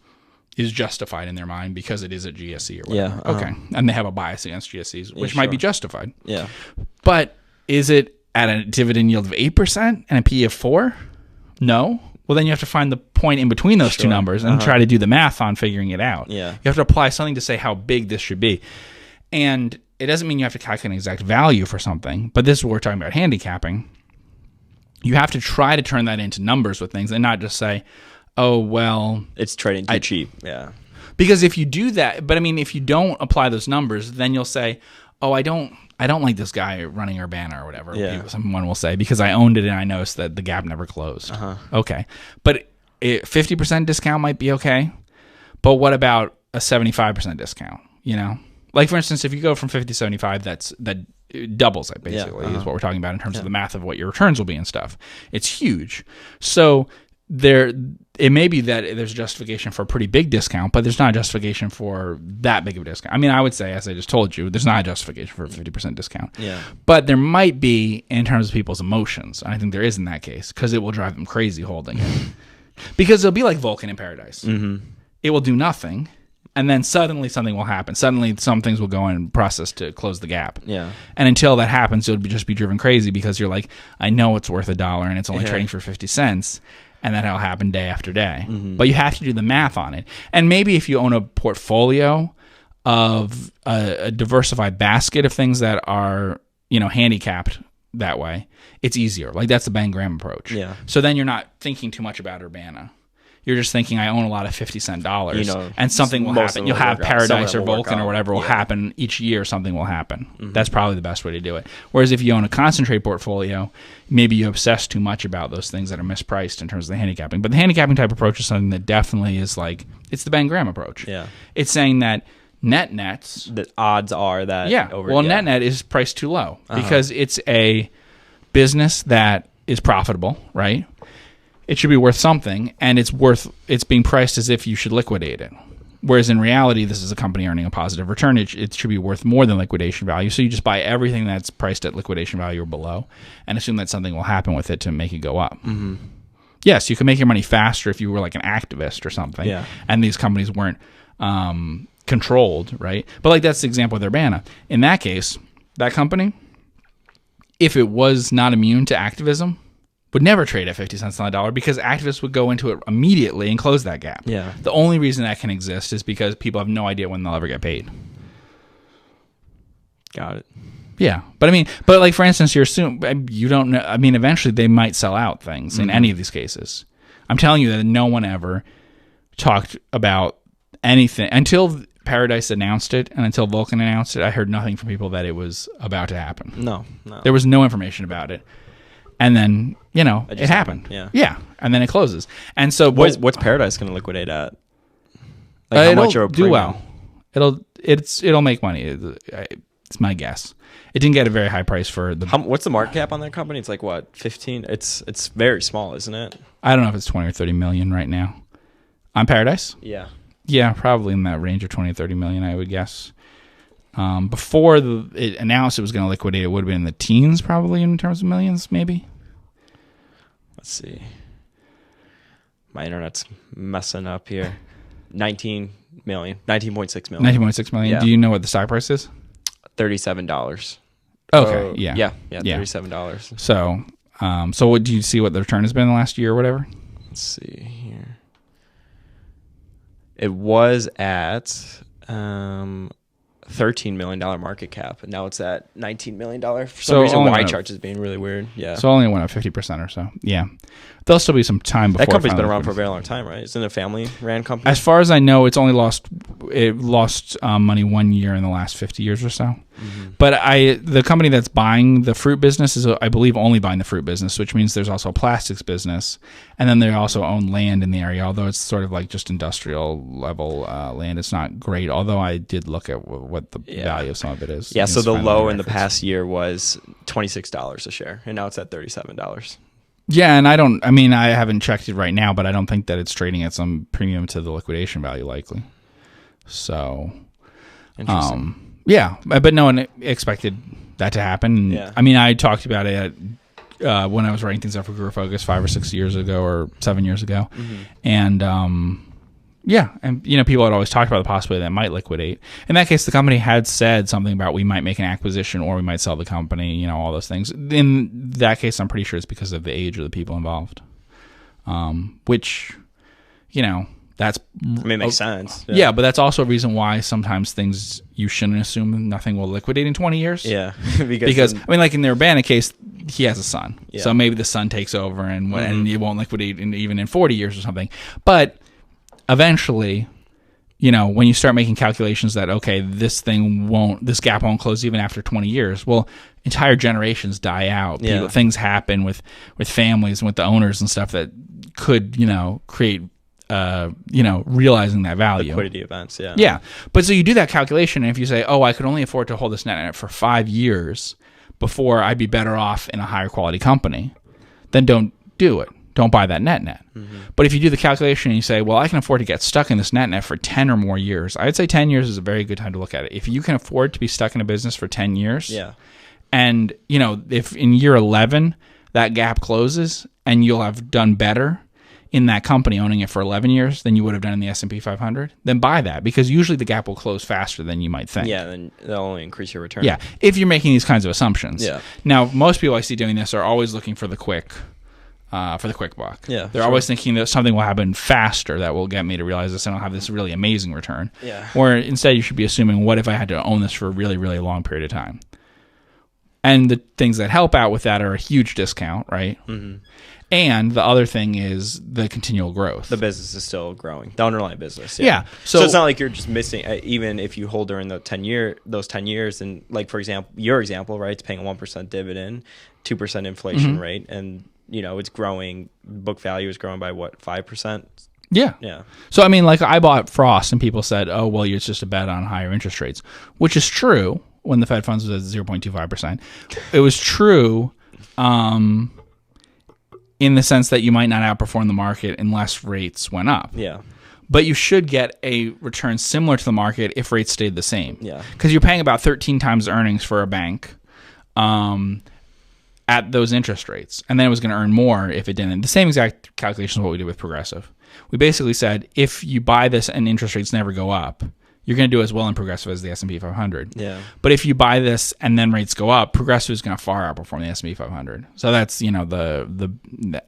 is justified in their mind because it is a GSE or whatever. Yeah, okay. And they have a bias against GSEs, which might be justified. Yeah. But is it at a dividend yield of 8% and a PE of 4? No. Well, then you have to find the point in between those two numbers and try to do the math on figuring it out. Yeah. You have to apply something to say how big this should be. And it doesn't mean you have to calculate an exact value for something, but this is what we're talking about, handicapping. You have to try to turn that into numbers with things and not just say, oh, well... It's trading too cheap, yeah. Because if you do that, but I mean, if you don't apply those numbers, then you'll say, oh, I don't like this guy running Urbana or whatever, someone will say, because I owned it and I noticed that the gap never closed. Uh-huh. Okay. But 50% discount might be okay, but what about a 75% discount, Like, for instance, if you go from 50 to 75, that doubles it, basically, is what we're talking about in terms of the math of what your returns will be and stuff. It's huge. So it may be that there's a justification for a pretty big discount, but there's not a justification for that big of a discount. I mean, I would say, as I just told you, there's not a justification for a 50% discount. Yeah. But there might be in terms of people's emotions. And I think there is in that case, because it will drive them crazy holding it. Because it'll be like Vulcan in Paradise. Mm-hmm. It will do nothing. And then suddenly something will happen. Suddenly some things will go in and process to close the gap. Yeah. And until that happens, you'll just be driven crazy because you're like, I know it's worth $1 and it's only trading for 50 cents. And that'll happen day after day. Mm-hmm. But you have to do the math on it. And maybe if you own a portfolio of a diversified basket of things that are, handicapped that way, it's easier. Like that's the Ben Graham approach. Yeah. So then you're not thinking too much about Urbana. You're just thinking, I own a lot of 50-cent dollars, and something will happen. You'll have Paradise or Vulcan or whatever will happen each year. Something will happen. Mm-hmm. That's probably the best way to do it. Whereas if you own a concentrate portfolio, maybe you obsess too much about those things that are mispriced in terms of the handicapping. But the handicapping type approach is something that definitely is like, it's the Ben Graham approach. Yeah. It's saying that nets. The odds are that. Yeah. Net is priced too low because it's a business that is profitable, right? It should be worth something, and it's being priced as if you should liquidate it. Whereas in reality, this is a company earning a positive return. It should be worth more than liquidation value. So you just buy everything that's priced at liquidation value or below and assume that something will happen with it to make it go up. Mm-hmm. Yes, you can make your money faster if you were like an activist or something, and these companies weren't controlled, right? But like that's the example with Urbana. In that case, that company, if it was not immune to activism, would never trade at 50 cents on the dollar because activists would go into it immediately and close that gap. Yeah. The only reason that can exist is because people have no idea when they'll ever get paid. Got it. Yeah. But like for instance, you don't know. I mean, eventually they might sell out things in any of these cases. I'm telling you that no one ever talked about anything until Paradise announced it and until Vulcan announced it. I heard nothing from people that it was about to happen. No. There was no information about it. And then, it happened. Yeah. And then it closes. And so what's Paradise going to liquidate at? Like how much are do well. It'll make money. It's my guess. It didn't get a very high price for the what's the market cap on that company? It's like what, 15? It's very small, isn't it? I don't know if it's 20 or 30 million right now. On Paradise? Yeah. Yeah, probably in that range of 20 or 30 million, I would guess. Before it announced it was going to liquidate, it would have been in the teens probably in terms of millions, maybe. Let's see. My internet's messing up here. 19 million. 19.6 million. 19.6 million. Yeah. Do you know what the stock price is? $37. Okay. Yeah. $37. So what do you see what the return has been in the last year or whatever? Let's see here. It was at $13 million market cap, and now it's at $19 million. For some reason, Y charts is being really weird. Yeah. So only went up 50% or so. Yeah. There'll still be some time before. That company's been around for a very long time, right? Isn't it a family-ran company? As far as I know, it's only lost money 1 year in the last 50 years or so. Mm-hmm. But the company that's buying the fruit business is, I believe, only buying the fruit business, which means there's also a plastics business, and then they also own land in the area. Although it's sort of like just industrial level land, it's not great. Although I did look at what the value of some of it is. Yeah. So the low in the past year was $26 a share, and now it's at $37. Yeah, and I haven't checked it right now, but I don't think that it's trading at some premium to the liquidation value likely. So, interesting. Yeah, but no one expected that to happen. Yeah. I mean, I talked about it when I was writing things up for Guru Focus 5 or 6 years ago or 7 years ago. Mm-hmm. And, people had always talked about the possibility that it might liquidate. In that case, the company had said something about we might make an acquisition or we might sell the company, all those things. In that case, I'm pretty sure it's because of the age of the people involved, which, that's... it makes sense. Yeah, but that's also a reason why sometimes things you shouldn't assume nothing will liquidate in 20 years. Yeah. because like in the Urbana case, he has a son. Yeah. So maybe the son takes over and it won't liquidate even in 40 years or something. But... eventually, when you start making calculations that, okay, this gap won't close even after 20 years, well, entire generations die out. Yeah. Things happen with families and with the owners and stuff that could, create, realizing that value. Liquidity events, yeah. Yeah. But so you do that calculation, and if you say, oh, I could only afford to hold this net for 5 years before I'd be better off in a higher quality company, then don't do it. Don't buy that net. Mm-hmm. But if you do the calculation and you say, well, I can afford to get stuck in this net for 10 or more years, I'd say 10 years is a very good time to look at it. If you can afford to be stuck in a business for 10 years, and, if in year 11 that gap closes and you'll have done better in that company owning it for 11 years than you would have done in the S&P 500, then buy that, because usually the gap will close faster than you might think. Yeah, then they'll only increase your return. Yeah, if you're making these kinds of assumptions. Yeah. Now, most people I see doing this are always looking for the quick for the quick buck. Yeah, they're always thinking that something will happen faster that will get me to realize this and I'll have this really amazing return. Yeah. Or instead, you should be assuming, what if I had to own this for a really, really long period of time? And the things that help out with that are a huge discount, right? Mm-hmm. And the other thing is the continual growth. The business is still growing. The underlying business. Yeah. So it's not like you're just missing, even if you hold during those 10 years, and like, for example, your example, right? It's paying a 1% dividend, 2% inflation rate, and it's growing. Book value is growing by what, 5%? Yeah. Yeah. So, I mean, like, I bought Frost and people said, oh, well, it's just a bet on higher interest rates, which is true when the Fed funds was at 0.25%. It was true in the sense that you might not outperform the market unless rates went up. Yeah. But you should get a return similar to the market if rates stayed the same. Yeah. Because you're paying about 13 times earnings for a bank at those interest rates. And then it was going to earn more if it didn't. The same exact calculation is what we did with Progressive. We basically said, if you buy this and interest rates never go up, you're going to do as well in Progressive as the S&P 500. Yeah. But if you buy this and then rates go up, Progressive is going to far outperform the S&P 500. So that's, the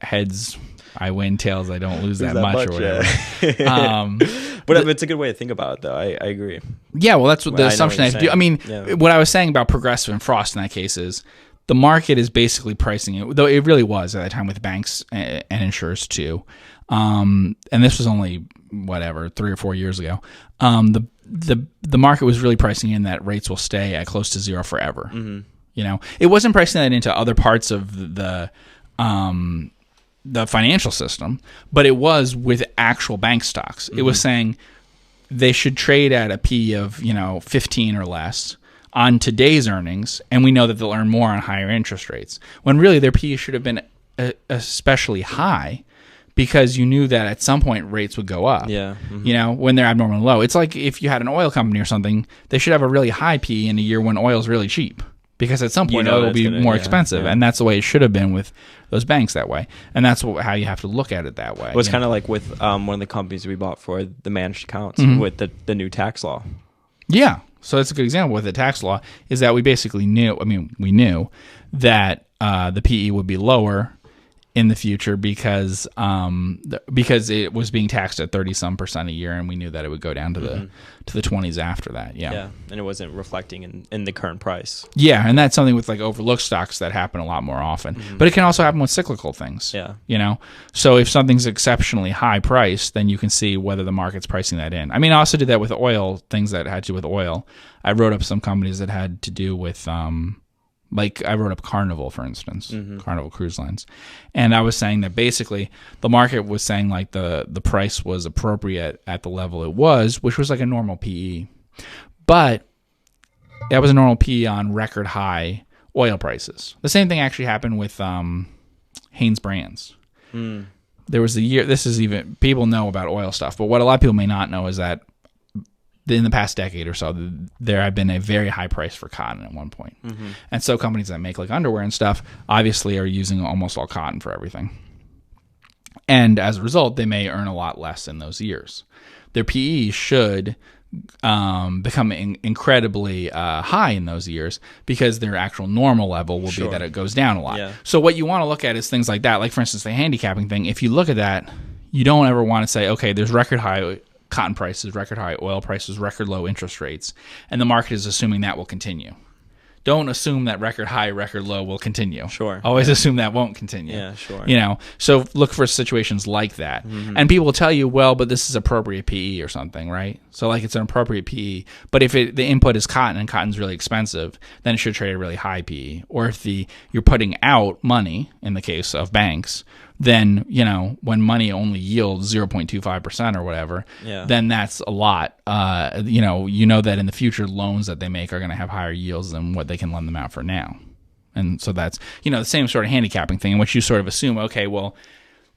heads I win, tails I don't lose that much or whatever. Yeah. But it's a good way to think about it, though. I agree. Yeah, well, that's what the assumption I have to do. I mean, what I was saying about Progressive and Frost in that case is the market is basically pricing it, though it really was at that time with banks and insurers too. And this was only, 3 or 4 years ago. The market was really pricing in that rates will stay at close to zero forever. Mm-hmm. It wasn't pricing that into other parts of the financial system, but it was with actual bank stocks. Mm-hmm. It was saying they should trade at a P of 15 or less on today's earnings, and we know that they'll earn more on higher interest rates. When really their P should have been especially high, because you knew that at some point rates would go up. Yeah. Mm-hmm. When they're abnormally low. It's like if you had an oil company or something, they should have a really high P in a year when oil's really cheap. Because at some point oil will be more expensive. Yeah. And that's the way it should have been with those banks that way. And that's how you have to look at it that way. Well, it's kind of like with one of the companies we bought for the managed accounts with the new tax law. Yeah. So that's a good example with the tax law, is that we basically knew that the PE would be lower in the future because it was being taxed at 30% a year, and we knew that it would go down to the 20s after that. Yeah, and it wasn't reflecting in the current price. Yeah, and that's something with like overlooked stocks that happen a lot more often. But it can also happen with cyclical things. Yeah, so if something's exceptionally high priced, then you can see whether the market's pricing that in. I mean, I also did that with oil, things that had to do with oil. I wrote up some companies that had to do with like I wrote up Carnival, for instance, Carnival Cruise Lines. And I was saying that basically the market was saying like the price was appropriate at the level it was, which was like a normal PE. But that was a normal PE on record high oil prices. The same thing actually happened with Hanes Brands. There was a year, this is even, people know about oil stuff, but what a lot of people may not know is that in the past decade or so, there had been a very high price for cotton at one point. And so companies that make like underwear and stuff obviously are using almost all cotton for everything. And as a result, they may earn a lot less in those years. Their PE should become incredibly high in those years because their actual normal level will be that it goes down a lot. Yeah. So what you want to look at is things like that. Like, for instance, the handicapping thing. If you look at that, you don't ever want to say, okay, there's record high cotton prices, record high oil prices, record low interest rates, and the market is assuming that will continue. Don't assume that record high, record low will continue. Sure. Always assume that won't continue. Yeah, sure. So look for situations like that. And people will tell you, well, but this is appropriate PE or something, right? So like it's an appropriate PE, but if the input is cotton and cotton's really expensive, then it should trade a really high PE. Or if you're putting out money, in the case of banks, then, when money only yields 0.25% or whatever, then that's a lot. That in the future loans that they make are going to have higher yields than what they can lend them out for now. And so that's, the same sort of handicapping thing in which you sort of assume, okay, well,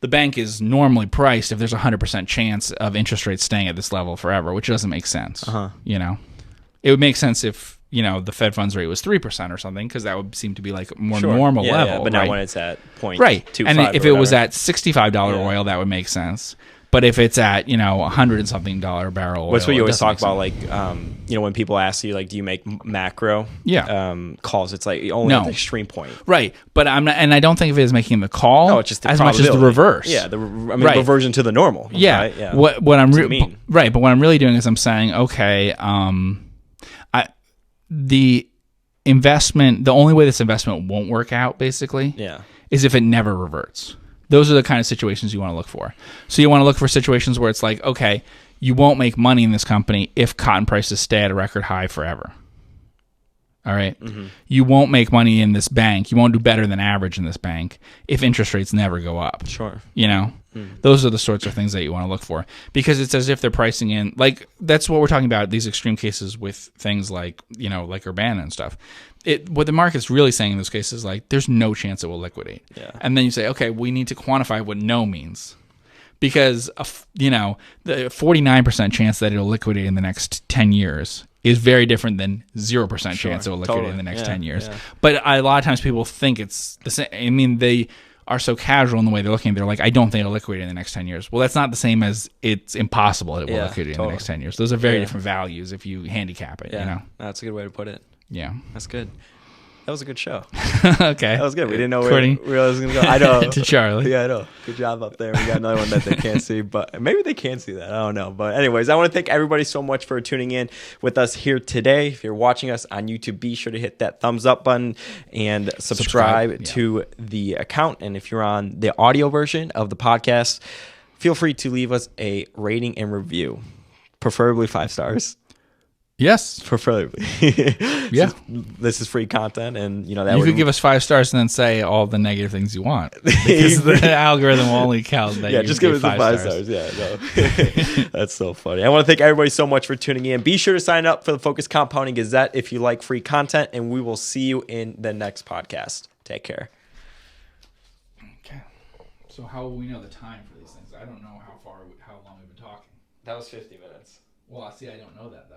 the bank is normally priced if there's a 100% chance of interest rates staying at this level forever, which doesn't make sense. It would make sense if, the Fed funds rate was 3% or something, because that would seem to be like a more normal level. But not when it's at 0.25. Right. And if it was at $65 oil, that would make sense. But if it's at, $100 and something barrel, what's oil, what you it always doesn't talk make sense. about, like, when people ask you, like, do you make macro calls? It's like only at the extreme point. Right. But I'm not, and I don't think of it as making the call. No, it's just the as much as the reverse. Yeah. Reversion to the normal. Yeah. Right? Yeah. What I'm right. But what I'm really doing is I'm saying, okay, the only way this investment won't work out, basically, is if it never reverts. Those are the kind of situations you want to look for. So you want to look for situations where it's like, okay, you won't make money in this company if cotton prices stay at a record high forever. All right? Mm-hmm. You won't make money in this bank. You won't do better than average in this bank if interest rates never go up. Sure. Those are the sorts of things that you want to look for, because it's as if they're pricing in, like, that's what we're talking about, these extreme cases with things like, like Urbana and stuff. What the market's really saying in those cases is like, there's no chance it will liquidate. Yeah. And then you say, okay, we need to quantify what no means, because, the 49% chance that it'll liquidate in the next 10 years is very different than 0% chance it will liquidate in the next 10 years. Yeah. But a lot of times people think it's the same. I mean, they are so casual in the way they're looking. They're like, I don't think it'll liquidate in the next 10 years. Well, that's not the same as it's impossible it will liquidate in the next 10 years. Those are very different values if you handicap it. That's a good way to put it. Yeah. That's good. That was a good show. Okay. That was good. We didn't know where it was going to go. I know. To Charlie. Yeah, I know. Good job up there. We got another one that they can't see, but maybe they can see that. I don't know. But anyways, I want to thank everybody so much for tuning in with us here today. If you're watching us on YouTube, be sure to hit that thumbs up button and subscribe to the account. And if you're on the audio version of the podcast, feel free to leave us a rating and review, preferably 5 stars. Yes, preferably. Yeah, this is free content, and that you could give us 5 stars and then say all the negative things you want, because the algorithm will only count that. Yeah, just give us the 5 stars. Yeah, no. That's so funny. I want to thank everybody so much for tuning in. Be sure to sign up for the Focus Compounding Gazette if you like free content, and we will see you in the next podcast. Take care. Okay. So how will we know the time for these things? I don't know how long we've been talking. That was 50 minutes. Well, see, I don't know that though.